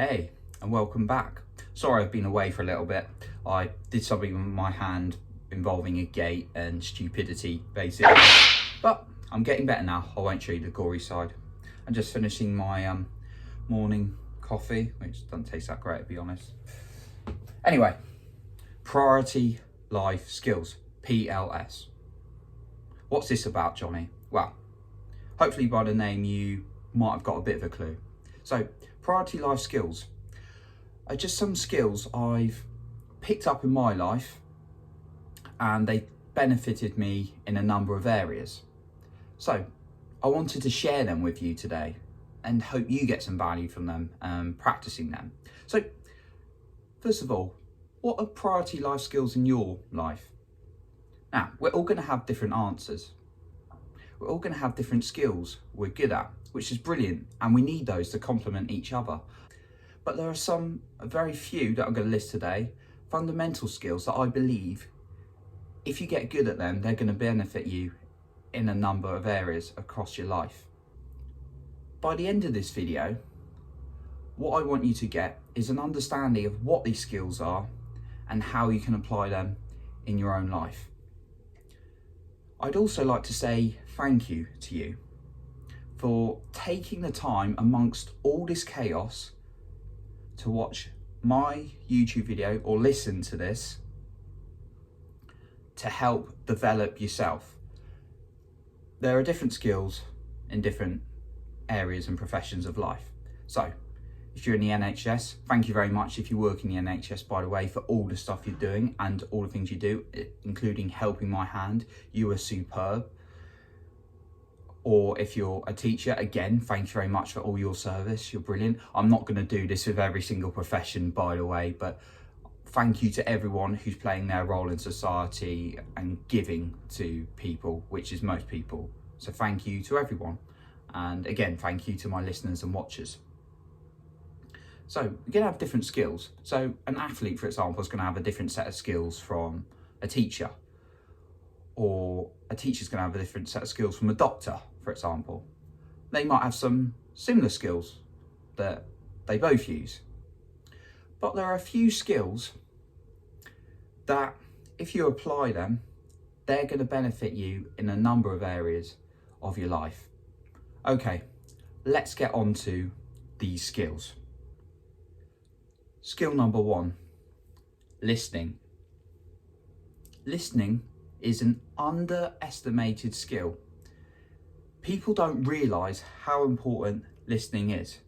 Hey, and welcome back. Sorry I've been away for a little bit. I did something with my hand involving a gate and stupidity, basically. But I'm getting better now. I won't show you the gory side. I'm just finishing my morning coffee, which doesn't taste that great, to be honest. Anyway, Priority Life Skills, PLS. What's this about, Johnny? Well, hopefully by the name you might have got a bit of a clue. So, Priority Life Skills are just some skills I've picked up in my life and they benefited me in a number of areas. So, I wanted to share them with you today and hope you get some value from them, practicing them. So, first of all, what are priority life skills in your life? Now, we're all going to have different answers. We're all going to have different skills we're good at, which is brilliant, and we need those to complement each other. But there are very few that I'm going to list today, fundamental skills that I believe, if you get good at them, they're going to benefit you in a number of areas across your life. By the end of this video, what I want you to get is an understanding of what these skills are and how you can apply them in your own life. I'd also like to say thank you to you for taking the time amongst all this chaos to watch my YouTube video or listen to this to help develop yourself. There are different skills in different areas and professions of life. So, if you're in the NHS, thank you very much. If you work in the NHS, by the way, for all the stuff you're doing and all the things you do, including helping my hand, you are superb. Or if you're a teacher, again, thank you very much for all your service. You're brilliant. I'm not going to do this with every single profession, by the way, but thank you to everyone who's playing their role in society and giving to people, which is most people. So thank you to everyone. And again, thank you to my listeners and watchers. So we're going to have different skills. So an athlete, for example, is going to have a different set of skills from a teacher. Or a teacher's going to have a different set of skills from a doctor, for example. They might have some similar skills that they both use. But there are a few skills that, if you apply them, they're going to benefit you in a number of areas of your life. Okay, let's get on to these skills. Skill number 1, listening. Listening is an underestimated skill. People don't realise how important listening is.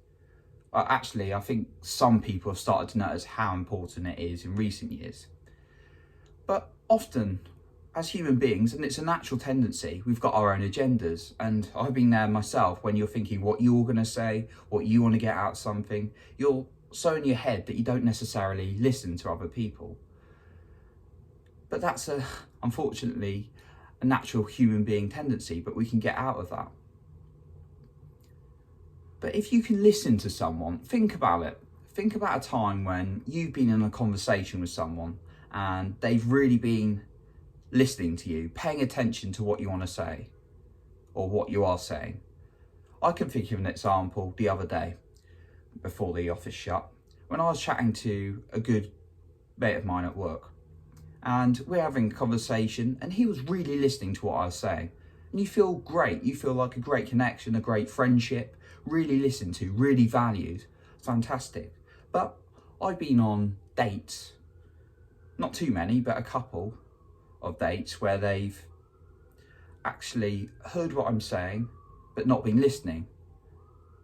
Actually, I think some people have started to notice how important it is in recent years. But often, as human beings, and it's a natural tendency, we've got our own agendas. And I've been there myself, when you're thinking what you're going to say, what you want to get out of something, you're so in your head that you don't necessarily listen to other people. But that's unfortunately a natural human being tendency, but we can get out of that. But if you can listen to someone, think about it. Think about a time when you've been in a conversation with someone and they've really been listening to you, paying attention to what you want to say or what you are saying. I can think of an example the other day before the office shut, when I was chatting to a good mate of mine at work. And we're having a conversation and he was really listening to what I was saying. And you feel great. You feel like a great connection, a great friendship, really listened to, really valued. Fantastic. But I've been on dates, not too many, but a couple of dates where they've actually heard what I'm saying, but not been listening.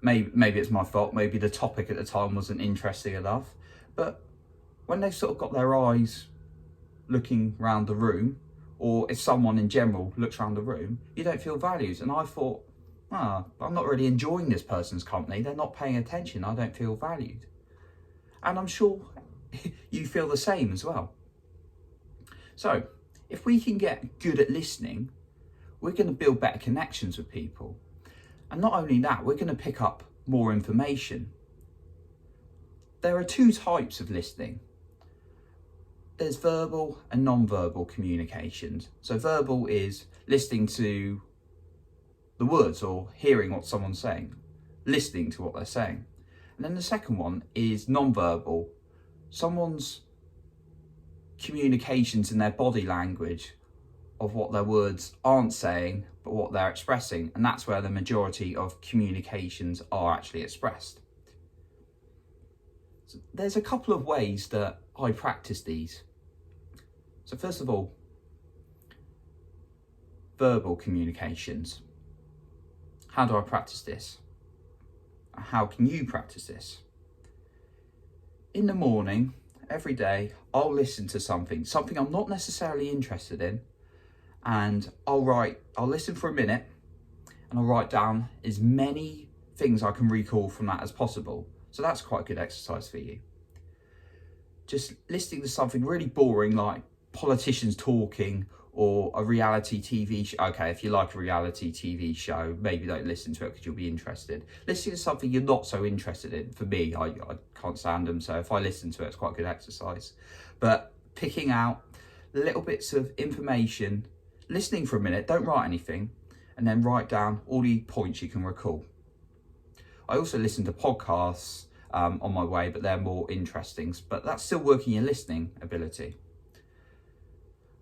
Maybe it's my fault. Maybe the topic at the time wasn't interesting enough. But when they've sort of got their eyes looking around the room, or if someone in general looks around the room, you don't feel valued. And I thought, I'm not really enjoying this person's company. They're not paying attention. I don't feel valued. And I'm sure you feel the same as well. So if we can get good at listening, we're going to build better connections with people. And not only that, we're going to pick up more information. There are 2 types of listening. There's verbal and non-verbal communications. So verbal is listening to the words or hearing what someone's saying, listening to what they're saying. And then the second one is non-verbal. Someone's communications in their body language of what their words aren't saying, but what they're expressing. And that's where the majority of communications are actually expressed. So there's a couple of ways that I practice these. So first of all, verbal communications. How do I practice this? How can you practice this? In the morning, every day, I'll listen to something I'm not necessarily interested in, and I'll listen for a minute and I'll write down as many things I can recall from that as possible. So that's quite a good exercise for you. Just listening to something really boring like politicians talking or a reality TV show. Okay, if you like a reality TV show, maybe don't listen to it because you'll be interested. Listening to something you're not so interested in, for me, I can't stand them, so if I listen to it, it's quite a good exercise. But picking out little bits of information, listening for a minute, don't write anything, and then write down all the points you can recall. I also listen to podcasts on my way, but they're more interesting, but that's still working your listening ability.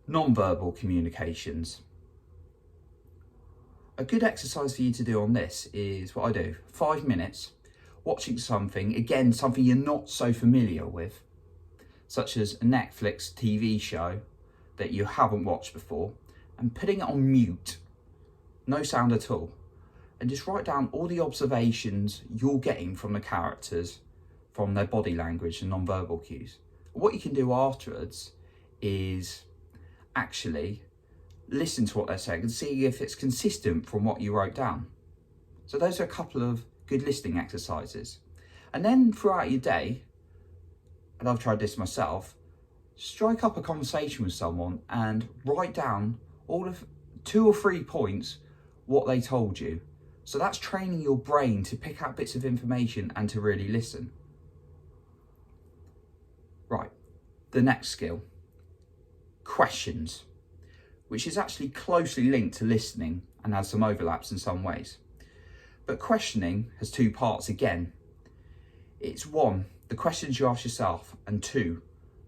Non-verbal communications. A good exercise for you to do on this is what I do. 5 minutes watching something, again, something you're not so familiar with, such as a Netflix TV show that you haven't watched before, and putting it on mute, no sound at all, and just write down all the observations you're getting from the characters, from their body language and non-verbal cues. What you can do afterwards is actually listen to what they're saying and see if it's consistent from what you wrote down. So those are a couple of good listening exercises. And then throughout your day, and I've tried this myself, strike up a conversation with someone and write down all of 2 or 3 points what they told you. So that's training your brain to pick out bits of information and to really listen. Right, the next skill. Questions, which is actually closely linked to listening and has some overlaps in some ways. But questioning has 2 parts again. It's 1, the questions you ask yourself, and 2,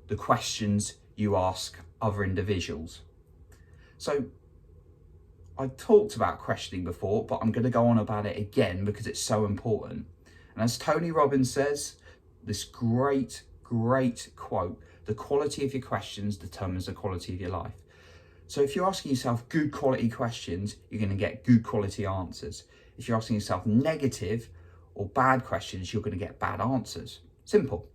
the questions you ask other individuals. So I've talked about questioning before, but I'm going to go on about it again because it's so important. And as Tony Robbins says, this great quote, the quality of your questions determines the quality of your life. So if you're asking yourself good quality questions, you're going to get good quality answers. If you're asking yourself negative or bad questions, you're going to get bad answers. Simple.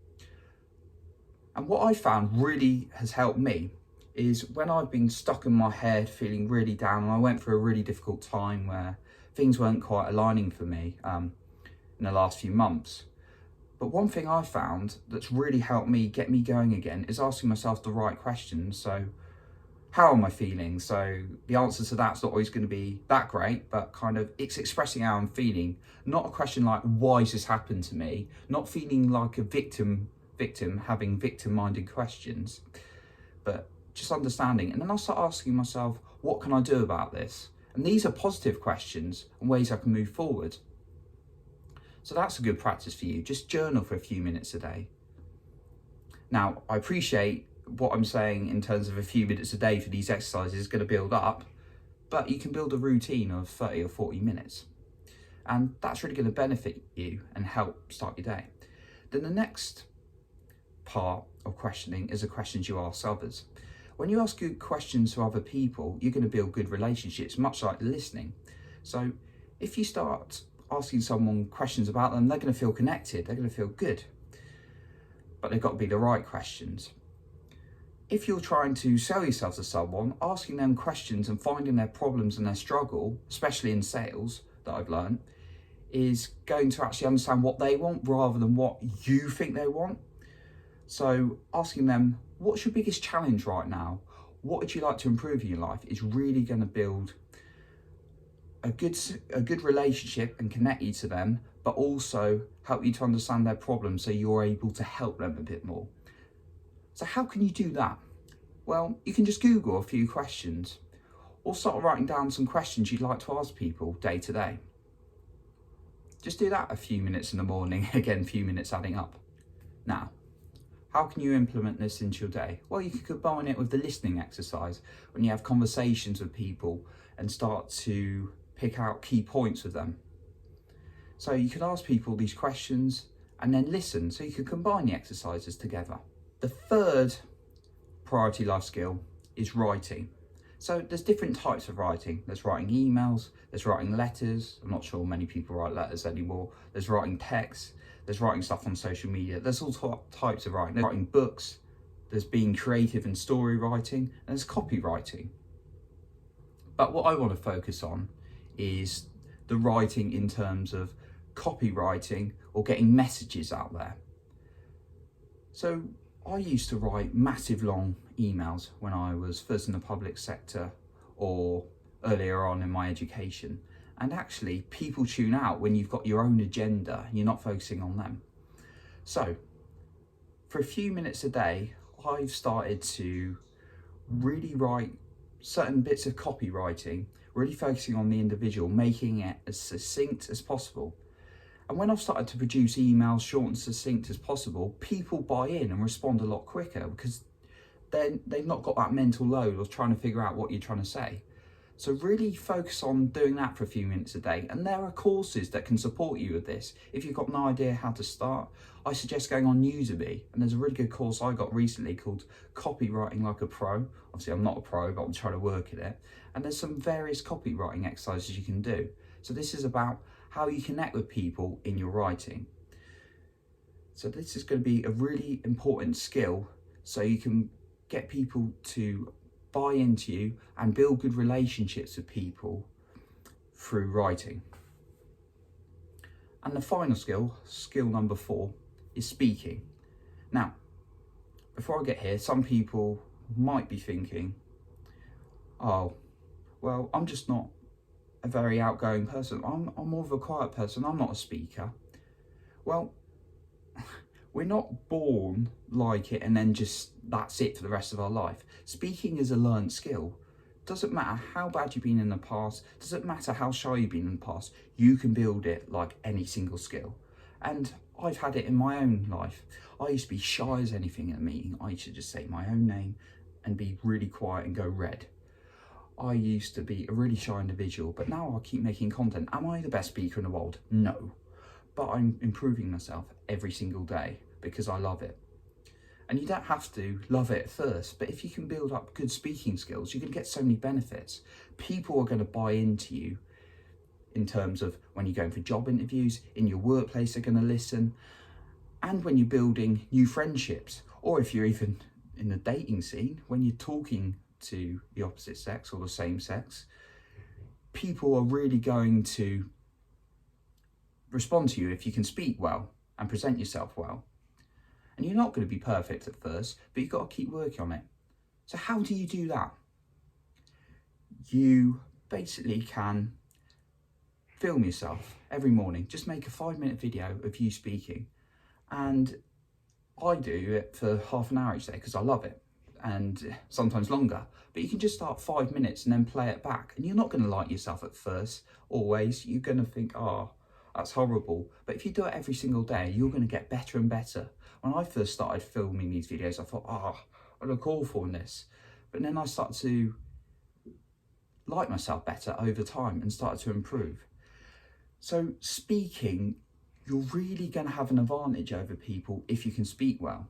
And what I found really has helped me is when I've been stuck in my head, feeling really down, and I went through a really difficult time where things weren't quite aligning for me in the last few months. But one thing I found that's really helped me get me going again is asking myself the right questions. So, how am I feeling? So the answer to that's not always going to be that great, but kind of it's expressing how I'm feeling. Not a question like, why has this happened to me? Not feeling like a victim having victim-minded questions, but just understanding. And then I'll start asking myself, what can I do about this? And these are positive questions and ways I can move forward. So that's a good practice for you. Just journal for a few minutes a day. Now, I appreciate what I'm saying in terms of a few minutes a day for these exercises is going to build up, but you can build a routine of 30 or 40 minutes. And that's really going to benefit you and help start your day. Then the next part of questioning is the questions you ask others. When you ask good questions to other people, you're going to build good relationships, much like listening. So if you start asking someone questions about them, they're going to feel connected, they're going to feel good, but they've got to be the right questions. If you're trying to sell yourself to someone, asking them questions and finding their problems and their struggle, especially in sales that I've learned, is going to actually understand what they want rather than what you think they want. So asking them, what's your biggest challenge right now? What would you like to improve in your life is really going to build a good relationship and connect you to them, but also help you to understand their problems so you're able to help them a bit more. So how can you do that? Well, you can just Google a few questions or start writing down some questions you'd like to ask people day to day. Just do that a few minutes in the morning, again, a few minutes adding up. Now, how can you implement this into your day? Well, you could combine it with the listening exercise when you have conversations with people and start to pick out key points with them. So you could ask people these questions and then listen, so you could combine the exercises together. The third priority life skill is writing. So there's different types of writing. There's writing emails, there's writing letters. I'm not sure many people write letters anymore. There's writing texts, there's writing stuff on social media. There's all types of writing. There's writing books, there's being creative and story writing, and there's copywriting. But what I want to focus on is the writing in terms of copywriting or getting messages out there. So I used to write massive long emails when I was first in the public sector or earlier on in my education. And actually, people tune out when you've got your own agenda, you're not focusing on them. So for a few minutes a day, I've started to really write certain bits of copywriting, really focusing on the individual, making it as succinct as possible. And when I've started to produce emails short and succinct as possible, people buy in and respond a lot quicker because they've not got that mental load of trying to figure out what you're trying to say. So really focus on doing that for a few minutes a day. And there are courses that can support you with this. If you've got no idea how to start, I suggest going on Udemy. And there's a really good course I got recently called Copywriting Like a Pro. Obviously, I'm not a pro, but I'm trying to work at it. And there's some various copywriting exercises you can do. So this is about how you connect with people in your writing. So this is going to be a really important skill so you can get people to buy into you and build good relationships with people through writing. And the final skill number 4, is speaking. Now, before I get here, some people might be thinking, oh, well, I'm just not a very outgoing person. I'm more of a quiet person. I'm not a speaker. Well, we're not born like it and then just that's it for the rest of our life. Speaking is a learned skill. Doesn't matter how bad you've been in the past, doesn't matter how shy you've been in the past, you can build it like any single skill. And I've had it in my own life. I used to be shy as anything in a meeting. I used to just say my own name and be really quiet and go red. I used to be a really shy individual, but now I keep making content. Am I the best speaker in the world? No. But I'm improving myself every single day because I love it. And you don't have to love it at first, but if you can build up good speaking skills, you're going to get so many benefits. People are going to buy into you in terms of when you're going for job interviews, in your workplace, they're going to listen. And when you're building new friendships, or if you're even in the dating scene, when you're talking to the opposite sex or the same sex, people are really going to respond to you if you can speak well and present yourself well. And you're not going to be perfect at first, but you've got to keep working on it. So how do you do that? You basically can film yourself every morning. Just make a 5-minute video of you speaking. And I do it for half an hour each day because I love it, and sometimes longer. But you can just start 5 minutes and then play it back. And you're not going to like yourself at first, always. You're going to think, oh, that's horrible. But if you do it every single day, you're going to get better and better. When I first started filming these videos, I thought, oh, I look awful in this. But then I started to like myself better over time and started to improve. So speaking, you're really going to have an advantage over people if you can speak well.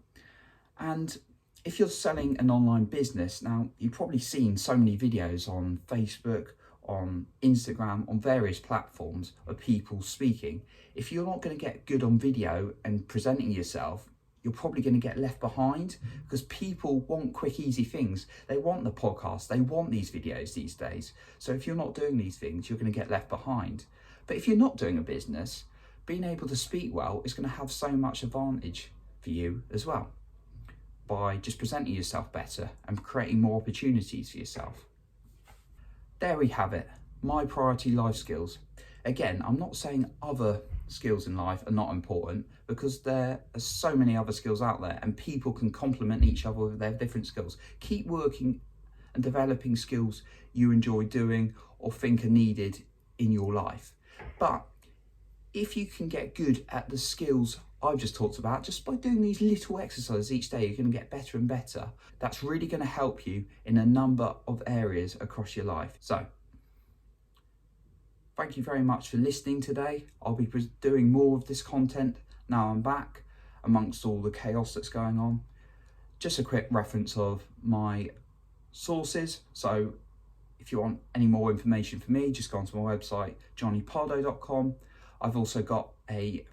And if you're selling an online business, now you've probably seen so many videos on Facebook, on Instagram, on various platforms of people speaking. If you're not going to get good on video and presenting yourself, you're probably going to get left behind because people want quick, easy things. They want the podcast, they want these videos these days. So if you're not doing these things, you're going to get left behind. But if you're not doing a business, being able to speak well is going to have so much advantage for you as well, by just presenting yourself better and creating more opportunities for yourself. There we have it, my priority life skills. Again, I'm not saying other skills in life are not important, because there are so many other skills out there and people can complement each other with their different skills. Keep working and developing skills you enjoy doing or think are needed in your life. But if you can get good at the skills I've just talked about, just by doing these little exercises each day, you're going to get better and better. That's really going to help you in a number of areas across your life. So, thank you very much for listening today. I'll be doing more of this content now I'm back amongst all the chaos that's going on. Just a quick reference of my sources. So if you want any more information from me, just go onto my website, johnnypardo.com. I've also got a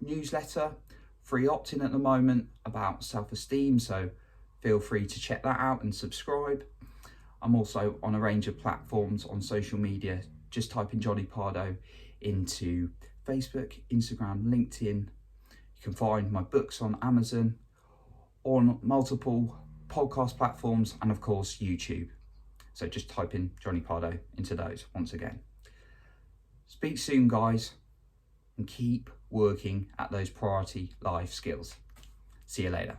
newsletter, free opt-in at the moment, about self-esteem, so feel free to check that out and subscribe. I'm also on a range of platforms on social media. Just type in Johnny Pardo into Facebook, Instagram, LinkedIn. You can find my books on Amazon, on multiple podcast platforms, and of course YouTube. So just type in Johnny Pardo into those once again. Speak soon, guys, and keep working at those priority life skills. See you later.